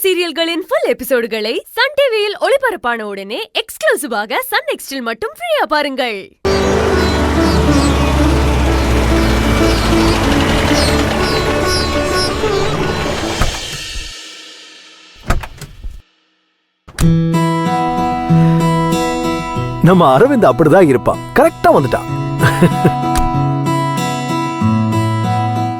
சீரியல்களின் full எபிசோடுகளை Sun டிவியில் ஒளிபரப்பான உடனே எக்ஸ்க்ளூசிவாக சன் நெக்ஸ்டில் மட்டும் ஃப்ரீயா பாருங்கள். நம்ம அரவிந்த் அப்படிதான் இருப்பான். கரெக்டா வந்துட்டான்.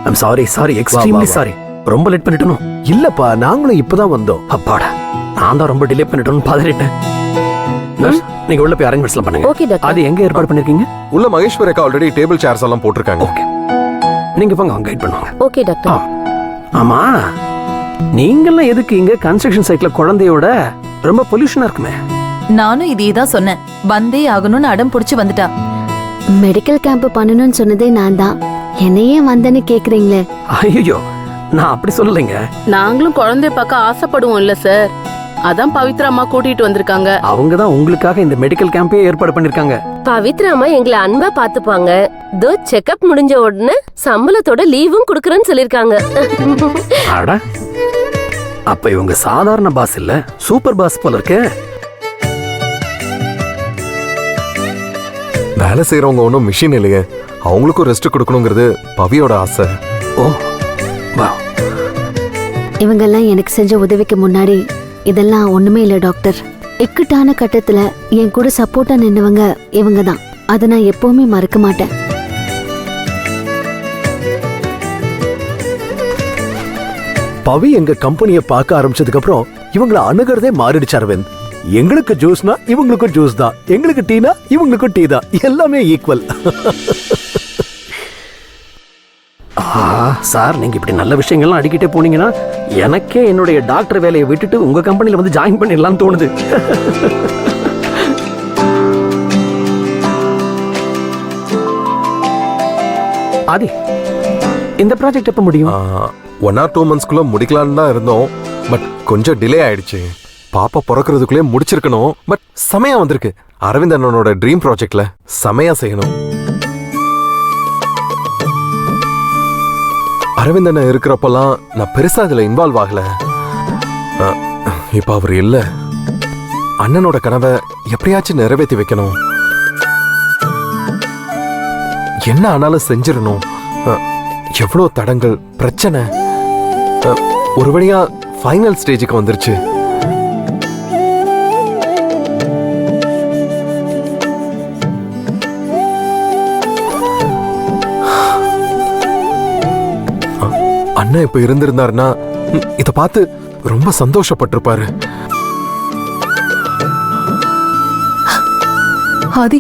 I'm sorry extremely sorry. ரொம்ப லேட் பண்ணிட்டணும். இல்லப்பா, நாங்களும் இப்பதான் வந்தோம். அப்பாடா, நான் தான் ரொம்ப டிலே பண்ணிட்டோம்னு பதறிட்டேன். நீங்க உள்ள போய் அரேஞ்ச்மெண்ட்ஸ்லாம் பண்ணுங்க. Okay doctor. அது எங்க ஏற்பாடு பண்ணிருக்கீங்க? உள்ள மகேஸ்வரி அக்கா ஆல்ரெடி டேபிள் சேர்ஸ் எல்லாம் போட்டிருக்காங்க. ஓகே, நீங்க போங்க, அவங்க கைட் பண்ணுவாங்க. Okay doctor. ஆமா, நீங்கெல்லாம் எதுக்கு இங்க கன்ஸ்ட்ரக்ஷன் சைட்ல குழந்தையோட? ரொம்ப பொல்யூஷனா இருக்குமே. நானும் இதே தான் சொன்னேன். வந்தே ஆகணும்னு அடம் புடிச்சு வந்துட்டா. மெடிக்கல் கேம்ப் பண்ணணும்னு சொன்னதே நான் தான். என்னையே வந்தேன்னு கேக்குறீங்களே? ஐயோ, நான் அப்படி சொல்லலைங்க. நாங்களும் குழந்தைய பார்க்க ஆசைப்படுவோம் இல்ல சார். அதான் பவித்ரா அம்மா கூட்டிட்டு வந்திருக்காங்க. அவங்க தான் உங்களுக்காக இந்த மெடிக்கல் கேம்பே ஏற்பாடு பண்ணிருக்காங்க. பவித்ரா அம்மா எங்களை அன்பா பாத்துப்பாங்க. தோ செக்அப் முடிஞ்ச உடனே சம்பளத்தோட லீவும் குடுக்கறேன்னு சொல்லிருக்காங்க. அட, அப்ப இவங்க சாதாரண பாஸ் இல்ல, சூப்பர் பாஸ் போல இருக்கு. வேலை செய்யறவங்க ஒன்றும் மிஷின் இல்லையே, அவங்களுக்கும் ரெஸ்ட் கொடுக்கணுங்கிறது பவியோட ஆசை. ஓ வா. இவங்கெல்லாம் எனக்கு செஞ்ச உதவிக்கு முன்னாடி இதெல்லாம் ஒண்ணுமே இல்ல டாக்டர். இக்கட்டான கட்டத்துல என் கூட சப்போர்ட்டா நின்னவங்க இவங்க தான். அதை நான் எப்பவுமே மறக்க மாட்டேன். பவி எங்க கம்பெனியை பார்க்க ஆரம்பிச்சதுக்கு அப்புறம் இவங்களை அணுகிறதே மாறிடுச்சு அரவிந்த். எங்களுக்கு ஜூஸ்னா இவங்களுக்கும் ஜூஸ் தான், எங்களுக்கு டீனா இவங்களுக்கும் டீ தான், எல்லாமே ஈக்குவல். சார், நீங்க இப்படி நல்ல விஷயங்கள்லாம் அடிக்கிட்டே போனீங்கன்னா எனக்கே என்னுடைய டாக்டர் வேலையை விட்டுட்டு உங்க கம்பெனில வந்து ஜாயின் பண்ணிடலாம்னு தோணுது. ஆதி, இந்த ப்ராஜெக்ட் எப்ப முடியும்? 1 or 2 monthsக்குள்ள முடிக்கலான்னு தான் இருந்தோம். பட் கொஞ்சம் டிலே ஆயிடுச்சு. பாப்பா பிறக்கிறதுக்குள்ளே முடிச்சிருக்கணும். பட் செமையா வந்திருக்கு. அரவிந்த் அண்ணனோட ட்ரீம் ப்ராஜெக்ட்ல செமையா செய்யணும். அரவிந்த் அண்ணன் இருக்கிறப்பெல்லாம் நான் பெருசா அதுல இன்வால்வ் ஆகல. இப்ப அவர் இல்ல. அண்ணனோட கனவை எப்படியாச்சும் நிறைவேற்றி வைக்கணும். என்ன ஆனாலும் செஞ்சிடணும். எவ்வளோ தடங்கள், பிரச்சனை, ஒரு வழியா ஃபைனல் ஸ்டேஜுக்கு வந்துருச்சு. அண்ணன் இப்ப இருந்திருந்தாருன்னா இத பார்த்து ரொம்ப சந்தோஷப்பட்டிருப்பாரு. ஆதி,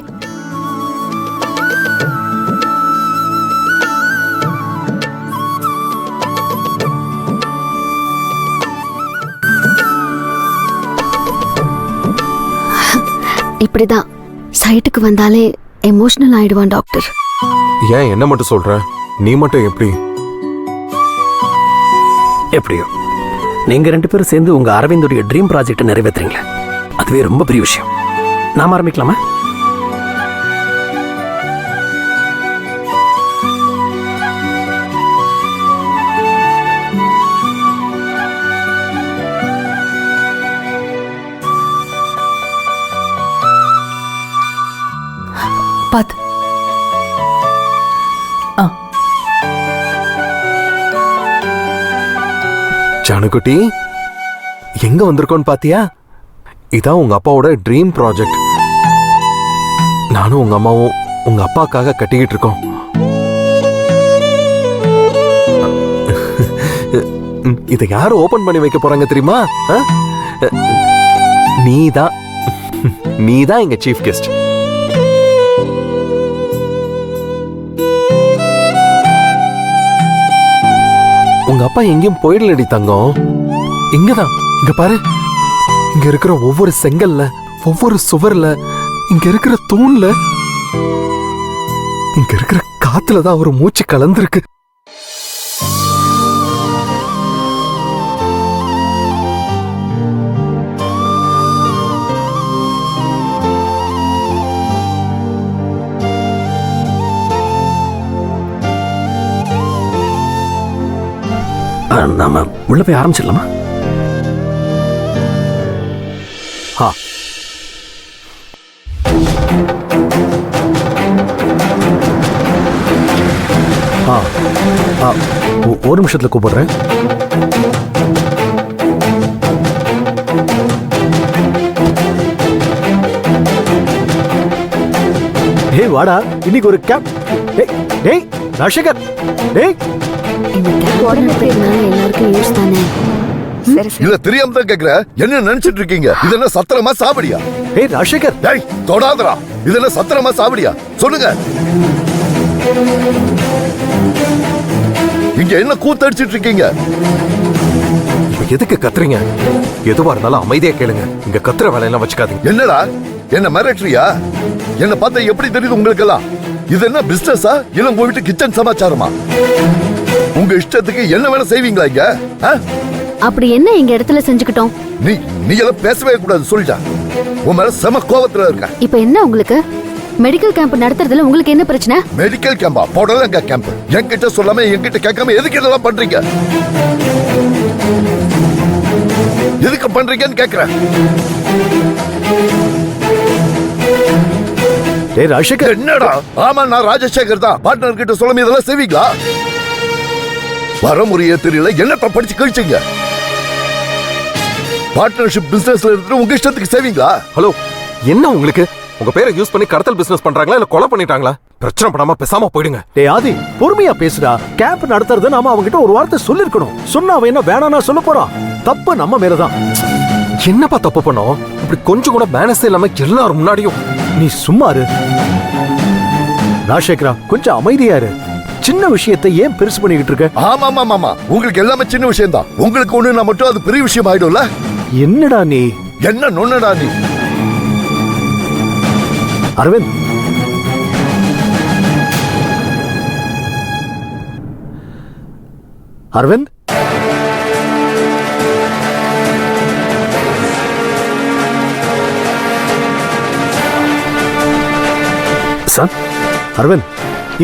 இப்படிதான் சைட்டுக்கு வந்தாலே எமோஷனல் ஆயிடுவான் டாக்டர். ஏன் என்ன மட்டும் சொல்ற? நீ மட்டும் எப்படி? எப்படியோ நீங்க 2 பேரும் சேர்ந்து உங்க அரவிந்தோடைய ட்ரீம் ப்ராஜெக்ட் நிறைவேற்றுறீங்க. அதுவே ரொம்ப பெரிய விஷயம். நாம ஆரம்பிக்கலாமா? பாத்து. ஜானுக்குட்டி, எங்க வந்திருக்கோன்னு பாத்தியா? இதான் உங்க அப்பாவோட ட்ரீம் ப்ராஜெக்ட். நானும் உங்க அம்மாவும் உங்க அப்பாக்காக கட்டிக்கிட்டு இருக்கோம். இதை யாரு ஓபன் பண்ணி வைக்க போறாங்க தெரியுமா? நீதான் எங்க சீஃப் கெஸ்ட். உங்க அப்பா எங்கேயும் போயிடலடி தங்கம். இங்கதான். இங்க பாரு, இங்க இருக்கிற ஒவ்வொரு செங்கல்ல, ஒவ்வொரு சுவர்ல, இங்க இருக்கிற தூண்ல, இங்க இருக்கிற காத்துலதான் ஒரு மூச்சு கலந்திருக்கு. நாம உள்ள போய் ஆரம்பிச்சிடலாமா? ஆ ஆ ஒரு நிமிஷத்துல கூப்பிடுறேன். டேய் வாடா, இன்னைக்கு ஒரு கேப். டேய் ராஜசேகர், டேய். இந்த கேப் உடனே போயிருந்தாங்க, எல்லாருக்கும் யூஸ் தானே. இல்ல தெரியாம தான் கேக்குற. என்ன நினைச்சிட்டு இருக்கீங்க? இது என்ன சத்திரமா சாவடியா? டேய் ராஜசேகர், டேய் தொடாதடா. இது என்ன சத்திரமா சாவடியா? சொல்லுங்க. இங்க என்ன கூத்தடிச்சிட்டு இருக்கீங்க? இப்ப எதுக்கு கத்துறீங்க? எதுவா இருந்தாலும் அமைதியா கேளுங்க. இங்க கத்துற வேலையெல்லாம் வச்சுக்காதீங்க. என்னடா என்ன மிரட்டுறியா? என்ன பார்த்தா எப்படி தெரியுது உங்களுக்கு எல்லாம்? இது என்ன பிசினஸா இல்ல உங்க வீட்டு கிச்சன் சமாச்சாரமா? உங்க இஷ்டத்துக்கு என்ன வேணா செய்வீங்களா இங்க? அப்படி என்ன எங்க இடத்துல செஞ்சுக்கிட்டோம்? நீ எல்லாம் பேசவே கூடாது சொல்லிட்டா. உன் மேல செம கோவத்துல இருக்க. இப்ப என்ன உங்களுக்கு? மெடிக்கல் கேம்ப் நடத்துறதுல உங்களுக்கு என்ன பிரச்சனை? மெடிக்கல் கேம்பா? போடலங்க கேம்ப். என்கிட்ட சொல்லாம என்கிட்ட கேட்காம எதுக்கு இதெல்லாம் பண்றீங்க? எதுக்கு பண்றீங்கன்னு கேக்குறேன். டேய் ராஜசேகர். என்னடா? ஆமா நான் ராஜசேகர் தான். பார்ட்னர் கிட்ட சொல்லாம இதெல்லாம் செய்வீங்களா? வரமுறையே தெரியல. என்னத்த படிச்சு கழிச்சீங்க? பார்ட்னர்ஷிப் பிசினஸ்ல இருந்து உங்க இஷ்டத்துக்கு செய்வீங்களா? ஹலோ, என்ன உங்களுக்கு? உங்க பேரை யூஸ் பண்ணி கடத்தல் பிசினஸ் பண்றாங்களா இல்ல கொலை பண்ணிட்டாங்களா? பிரச்சனை பண்ணாம பேசாம போயிடுங்க. டேய் ஆதி, பொறுமையா பேசுடா. கேம்ப் நடத்துறது நாம அவங்கிட்ட ஒரு வார்த்தை சொல்லிருக்கணும். சொன்னா அவன் என்ன வேணானா சொல்ல போறான்? தப்பு நம்ம மேலதான். என்னப்பா தப்பு பண்ணோம்? இப்படி கொஞ்சம் கூட பேனஸே இல்லாம எல்லாரும் முன்னாடியும். நீ சும்மா இரு ராஜசேகரா, கொஞ்சம் அமைதியா இரு. சின்ன விஷயத்தை ஏன் பெருசு பண்ணிக்கிட்டு இருக்க? ஆமா ஆமா ஆமா, உங்களுக்கு எல்லாமே சின்ன விஷயம் தான். உங்களுக்கு ஒண்ணு நான் மட்டும் அது பெரிய விஷயம் ஆயிடும்ல. என்னடா நீ? என்ன நொன்னடா நீ? அரவிந்த், அரவிந்த், சார், அரவிந்த்,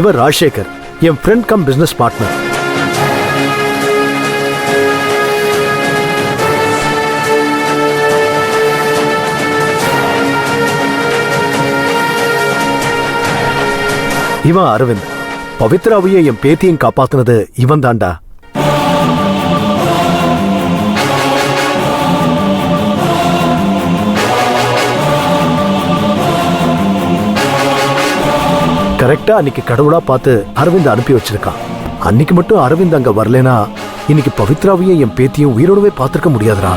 இவர் ராஜசேகர், என் ஃப்ரெண்ட் கம் பிசினஸ் பார்ட்னர். இவன் அரவிந்த். பவித்ராவையும் என் பேத்தியும் காப்பாத்துனது இவன் தாண்டா. கரெக்டா அன்னைக்கு கடவுளா பார்த்து அரவிந்த் அனுப்பி வச்சிருக்கான். அன்னைக்கு மட்டும் அரவிந்த் அங்க வரலனா இன்னைக்கு பவித்ராவையும் என் பேத்தியும் உயிரோடவே பார்த்திருக்க முடியாதுடா.